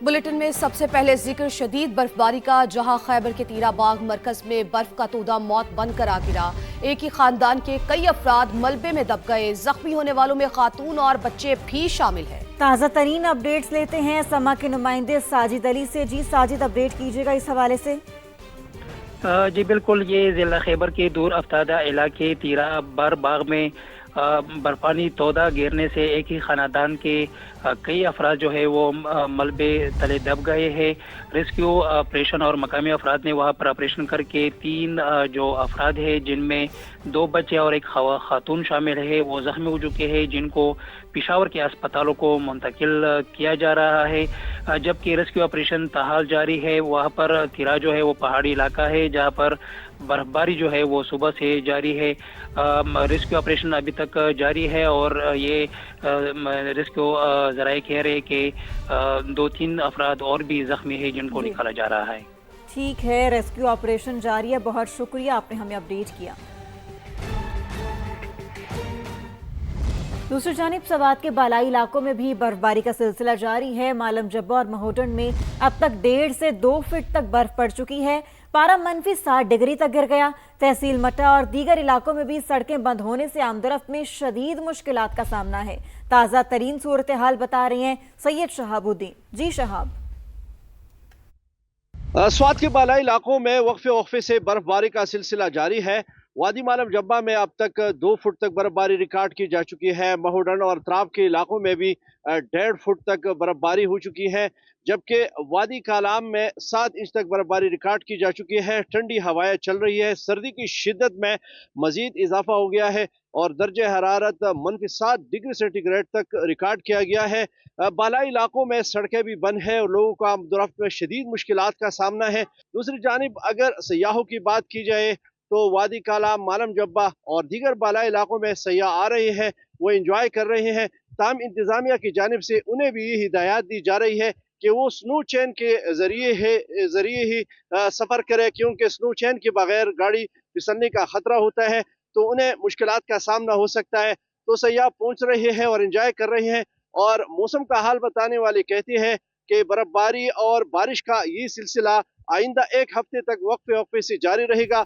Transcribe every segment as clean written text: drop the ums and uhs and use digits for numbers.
Bulletin में सबसे पहले जिक्र शदीद बर्फबारी का, जहां खैबर के तीरा बाग मरकज में बर्फ का तोदा मौत बनकर आ गिरा। एक ही खानदान के कई अफराद मलबे में दब गए। जख्मी होने वालों में खातून और बच्चे भी शामिल हैं। ताज़ा तरीन अपडेट्स लेते हैं समा के नुमाइंदे साजिद अली से। जी साजिद, अपडेट कीजिएगा इस हवाले से। जी बिल्कुल, ये ज़िला खैबर के दूर अफ्तादा इलाके तीरा बाग में बर्फानी तोदा गिरने से एक ही खानदान के कई अफराद जो है वो मलबे तले दब गए हैं। रेस्क्यू ऑपरेशन और मकामी अफराद ने वहाँ पर ऑपरेशन करके 3 जो अफराद हैं, जिनमें 2 बच्चे और एक खातून शामिल है, वो जख्मी हो चुके हैं, जिनको पेशावर के अस्पतालों को मुंतकिल किया जा रहा है। जबकि रेस्क्यू ऑपरेशन ताहाल जारी है। वहाँ पर तीरा जो है वो पहाड़ी इलाका है, जहाँ पर बर्फबारी जो है वो सुबह से जारी है। रेस्क्यू ऑपरेशन अभी तक जारी है और ये रेस्क्यू ज़राए कह रहे हैं कि 2-3 अफराद और भी जख्मी है, जिनको निकाला जा रहा है। ठीक है, रेस्क्यू ऑपरेशन जारी है। बहुत शुक्रिया, आपने हमें अपडेट किया। दूसरी जानिब सवात के बालाई इलाकों में भी बर्फबारी का सिलसिला जारी है। मालम जब्बा और महोडन में अब तक 1.5 से 2 फीट तक बर्फ पड़ चुकी है। पारा -60 डिग्री तक गिर गया। तहसील मटा और दीगर इलाकों में भी सड़कें बंद होने से आमदरफ्त में शदीद मुश्किलात का सामना है। ताज़ा तरीन सूरत हाल बता रही हैं सैयद शहाबुद्दीन। जी शहाब। स्वात के बालाई इलाकों में वक्फे से बर्फबारी का सिलसिला जारी है। वादी मालम जब्बा में अब तक 2 फुट तक बर्फबारी रिकॉर्ड की जा चुकी है। महोडन और त्राब के इलाकों में भी 1.5 फुट तक बर्फबारी हो चुकी है, जबकि वादी कालाम में 7 इंच तक बर्फबारी रिकॉर्ड की जा चुकी है। ठंडी हवाएं चल रही है। सर्दी की शिद्दत में मजीद इजाफा हो गया है और दर्जे हरारत -7 डिग्री सेंटीग्रेड तक रिकॉर्ड किया गया है। बालाई इलाकों में सड़कें भी बंद है और लोगों को आमदोरफ्त में शदीद मुश्किलात का सामना है। दूसरी जानिब अगर सयाहों की बात की जाए तो वादी कालाम, मालम जब्बा और दीगर बालाई इलाकों में सयाह आ रहे हैं, वो इंजॉय कर रहे हैं। ताम इंतजामिया की जानिब से उन्हें भी ये हिदायत दी जा रही है कि वो स्नो चैन के जरिए ही सफ़र करें, क्योंकि स्नो चैन के बगैर गाड़ी फिसलने का खतरा होता है, तो उन्हें मुश्किलात का सामना हो सकता है। तो सयाह पहुंच रहे हैं और इंजॉय कर रहे हैं। और मौसम का हाल बताने वाले कहते हैं कि बर्फबारी और बारिश का ये सिलसिला आइंदा 1 हफ्ते तक वक्फे से जारी रहेगा।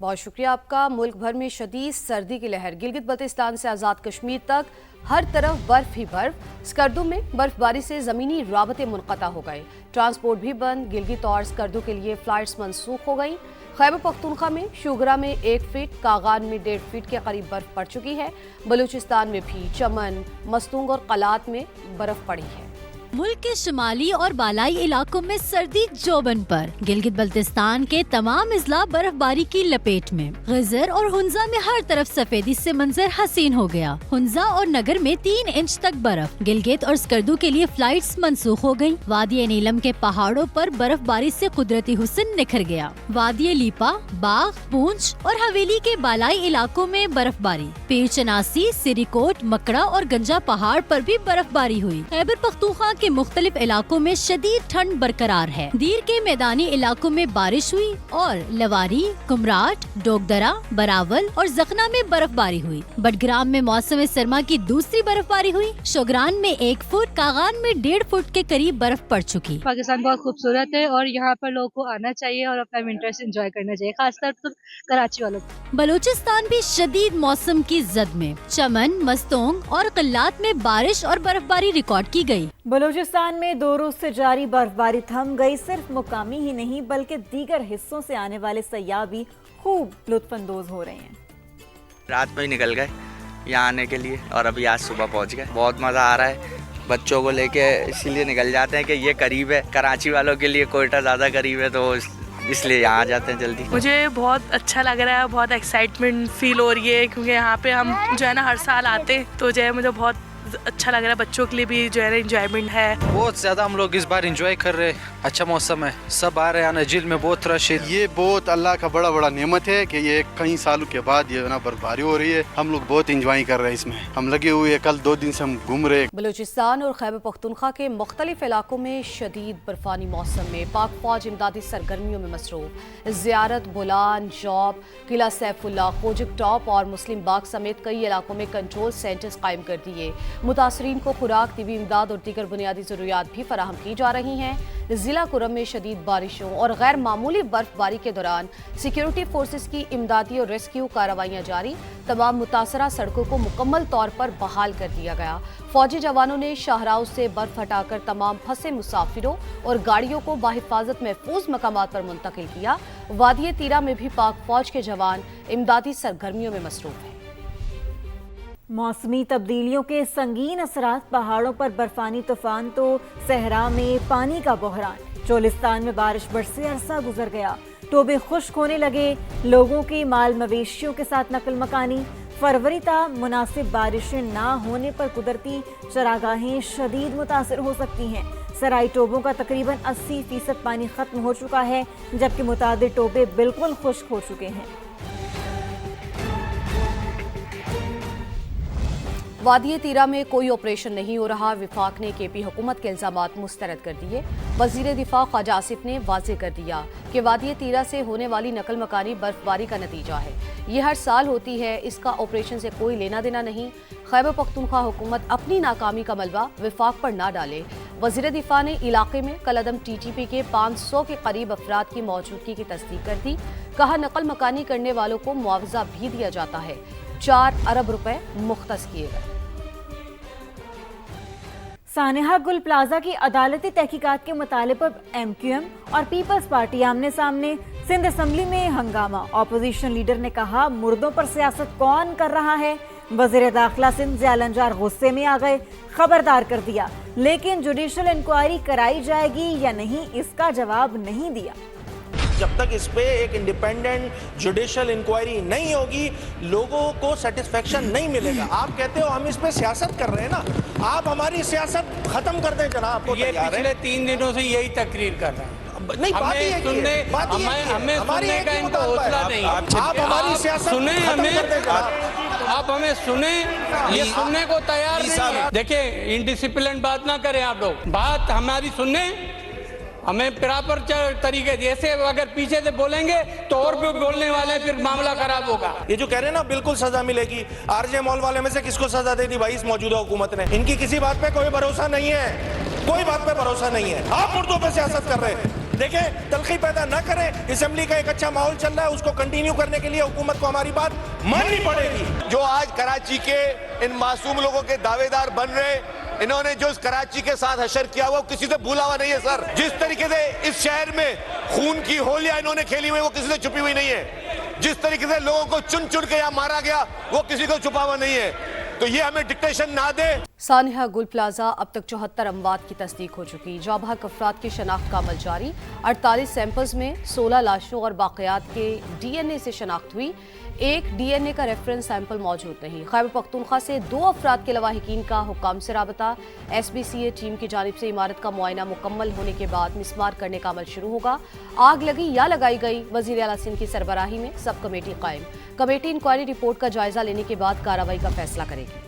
बहुत शुक्रिया आपका। मुल्क भर में शदीद सर्दी की लहर। गिलगित बल्तिस्तान से आज़ाद कश्मीर तक हर तरफ बर्फ ही बर्फ। स्कर्दू में बर्फबारी से ज़मीनी राबते मुनक़ता हो गए। ट्रांसपोर्ट भी बंद। गिलगित और स्कर्दू के लिए फ़्लाइट्स मनसूख हो गई। खैबर पख्तूनख्वा में शुगरा में 1 फीट, कागान में 1.5 फीट के करीब बर्फ पड़ चुकी है। बलूचिस्तान में भी चमन, मस्तूंग और कलात में बर्फ पड़ी है। मुल्क के शुमाली और बालाई इलाकों में सर्दी जोबन पर। गिलगित बल्तिस्तान के तमाम इजला बर्फबारी की लपेट में। गजर और हुंजा में हर तरफ सफेदी से मंजर हसीन हो गया। हुंजा और नगर में 3 इंच तक बर्फ। गिलगित और स्कर्दू के लिए फ्लाइट्स मंसूख हो गयी। वादी नीलम के पहाड़ों पर बर्फबारी से कुदरती हुस्न निखर गया। वादी लीपा, बाग, पूंछ और हवेली के बालाई इलाकों में बर्फबारी। पीर चनासी, सिरीकोट, मकड़ा और गंजा पहाड़ पर भी बर्फबारी हुई। खैबर पख्तूनख्वा के मुख्तलिफ इलाकों में शदीद ठंड बरकरार है। दीर के मैदानी इलाकों में बारिश हुई और लवारी, कुमराट, डोगदरा, बरावल और जखना में बर्फबारी हुई। बडग्राम में मौसम सरमा की दूसरी बर्फबारी हुई। शोगरान में 1 फुट, कागान में 1.5 फुट के करीब बर्फ पड़ चुकी। पाकिस्तान बहुत खूबसूरत है और यहाँ पर लोगों को आना चाहिए और अपना विंटर से एंजॉय करना चाहिए, खासतौर पर कराची वालों को। बलूचिस्तान भी शदीद मौसम की जद में। चमन, मस्तोंग और किल्लात में बारिश और बर्फबारी रिकॉर्ड की गयी। बलूचिस्तान में 2 रोज से जारी बर्फबारी थम गई। सिर्फ मुकामी ही नहीं बल्कि दीगर हिस्सों से आने वाले सयाह भी खूब लुत्फानंदोज हो रहे हैं। रात में ही निकल गए यहाँ आने के लिए और अभी आज सुबह पहुँच गए। बहुत मज़ा आ रहा है। बच्चों को लेके इसीलिए निकल जाते हैं कि ये करीब है। कराची वालों के लिए कोयटा ज़्यादा करीब है, तो इसलिए यहाँ आ जाते हैं जल्दी। मुझे बहुत अच्छा लग रहा है, बहुत एक्साइटमेंट फील हो रही है, क्योंकि यहाँ पे हम जो है ना हर साल आते हैं, तो जो है मुझे बहुत अच्छा लग रहा है। बच्चों के लिए भी जो है ना इंजॉयमेंट है। बहुत ज्यादा हम लोग इस बार इंजॉय कर रहे हैं। अच्छा मौसम है, सब आ रहे हैं। झील में बहुत रश है। ये बहुत अल्लाह का बड़ा नेमत है कि ये कई सालों के बाद ये ना बर्फबारी हो रही है। हम लोग बहुत इंजॉय कर रहे हैं इसमें। हम लगे हुए हैं, कल 2 दिन से हम घूम रहे हैं। बलूचिस्तान और खैबर पख्तूनख्वा के मुख्तलिफ इलाकों में शदीद बर्फानी मौसम में पाक फौज इमदादी सरगर्मियों में मसरूफ। ज़ियारत, बोलान, जॉब, किला सैफुल्ला, कोजिक टॉप और मुस्लिम बाग समेत कई इलाकों में कंट्रोल सेंटर्स कायम कर दिए। मुतासरीन को खुराक, तिबी इमदाद और दीगर बुनियादी ज़रूरियात भी फराहम की जा रही हैं। ज़िला कुरम में शदीद बारिशों और गैर मामूली बर्फबारी के दौरान सिक्योरिटी फोर्सेस की इमदादी और रेस्क्यू कार्रवाइयाँ जारी। तमाम मुतासरा सड़कों को मुकम्मल तौर पर बहाल कर दिया गया। फौजी जवानों ने शाहराह से बर्फ हटाकर तमाम फंसे मुसाफिरों और गाड़ियों को बाहिफाजत महफूज मकामात पर मुंतकिल किया। वादी तीरा में भी पाक फौज के जवान इमदादी सरगर्मियों में मसरूफ हैं। मौसमी तब्दीलियों के संगीन असरात, पहाड़ों पर बर्फानी तूफान तो सहरा में पानी का बहरान। चोलिस्तान में बारिश बरसे अरसा गुजर गया, टोबे खुश्क होने लगे, लोगों की माल मवेशियों के साथ नकल मकानी। फरवरी ता मुनासिब बारिशें ना होने पर कुदरती चरागाहें शदीद मुतासर हो सकती हैं। सराई टोबों का तकरीबन 80% पानी खत्म हो चुका है, जबकि मुतादिद टोबे बिल्कुल खुश्क हो चुके हैं। वादी तीरा में कोई ऑपरेशन नहीं हो रहा। विफाक ने केपी हुकूमत के इल्जामात मुस्तरद कर दिए। वजीर दिफा ख्वाजा आसिफ ने वाज़ेह कर दिया कि वादी तीरा से होने वाली नकल मकानी बर्फबारी का नतीजा है। ये हर साल होती है, इसका ऑपरेशन से कोई लेना देना नहीं। खैबर पख्तूनख्वा हुकूमत अपनी नाकामी का मलबा विफाक पर ना डाले। वजीर दिफा ने इलाके में कलअदम TTP के 500 के करीब अफराद की मौजूदगी की तस्दीक कर दी। कहा नकल मकानी करने वालों को मुआवजा भी दिया जाता है। 4 अरब रुपए मुख्तस किए गए। सानेहा गुल प्लाजा की अदालती तहकीकात के मुताले पर MQM और पीपल्स पार्टी आमने सामने। सिंध असम्बली में हंगामा, ऑपोजिशन लीडर ने कहा मुर्दों पर सियासत कौन कर रहा है। वज़ीर दाखिला सिंध ज़ियालंजार गुस्से में आ गए, खबरदार कर दिया, लेकिन जुडिशल इंक्वायरी कराई जाएगी या नहीं इसका जवाब नहीं दिया। जब तक इस पे एक इंडिपेंडेंट जुडिशियल इंक्वायरी नहीं होगी, लोगों को सेटिस्फेक्शन नहीं मिलेगा। आप कहते हो हम इस पे सियासत कर रहे हैं ना, आप हमारी सियासत खत्म कर दें जनाब। ये पिछले 3 दिनों से यही तकरीर कर रहे हैं। नहीं, हमें सुनने का इनको हौसला नहीं। आप हमारी सियासत सुने, आप हमें सुने, ये सुनने को तैयार नहीं है। देखिए, इनडिसिप्लिन बात ना करें आप लोग, बात हमारी सुनने, हमें प्रॉपर तरीके, जैसे अगर पीछे से बोलेंगे तो और भी बोलने वाले, फिर मामला खराब होगा। ये जो कह रहे हैं ना बिल्कुल सजा मिलेगी, RJ मॉल वाले में से किसको सजा दे दी भाई इस मौजूदा हुकूमत ने? इनकी किसी बात पे कोई भरोसा नहीं है, कोई बात पे भरोसा नहीं है। आप मुर्दों पे सियासत कर रहे हैं। देखें, तलखी पैदा न करें। असेंबली का एक अच्छा माहौल चल रहा है, उसको कंटिन्यू करने के लिए हुकूमत को हमारी बात माननी पड़ेगी। जो आज कराची के इन मासूम लोगों के दावेदार बन रहे, इन्होंने जो इस कराची के साथ हशर किया वो किसी से भूला हुआ नहीं है सर। जिस तरीके से इस शहर में खून की होलियां इन्होंने खेली हुई वो किसी से छुपी हुई नहीं है। जिस तरीके से लोगों को चुन चुन के यहाँ मारा गया वो किसी को छुपा हुआ नहीं है। तो ये हमें डिक्टेशन ना दे। सानेहा गुल प्लाजा अब तक 74 अमवात की तस्दीक हो चुकी। जाबाहक अफराद की शनाख्त का अमल जारी। 48 सैंपल्स में 16 लाशों और बाक़ियात के DNA से शनाख्त हुई। एक DNA का रेफरेंस सैंपल मौजूद नहीं। खैबर पख्तूनख्वा से 2 अफराद के लवाहिकीन का हुक्काम से राबता। SBCA टीम की जानिब से इमारत का मुआयना मुकम्मल होने के बाद मिसमार करने का अमल शुरू होगा। आग लगी या लगाई गई, वज़ीर आला सिंध की सरबराही में सब कमेटी कायम। कमेटी इंक्वायरी रिपोर्ट का जायजा लेने के बाद कार्रवाई का फैसला करेगी।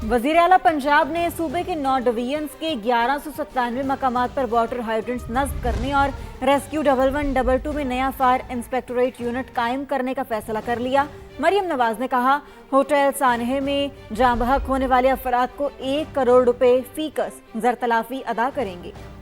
वज़ीर आला पंजाब ने सूबे के 9 डिवीजन्स के 1197 मकामात पर वाटर हाइड्रेंट्स नस्ब करने और रेस्क्यू 1122 में नया फायर इंस्पेक्टोरेट यूनिट कायम करने का फैसला कर लिया। मरियम नवाज ने कहा होटल सानहे में जाँ बहक होने वाले अफराद को 1 करोड़ रुपए फीकस ज़रतलाफी अदा करेंगे।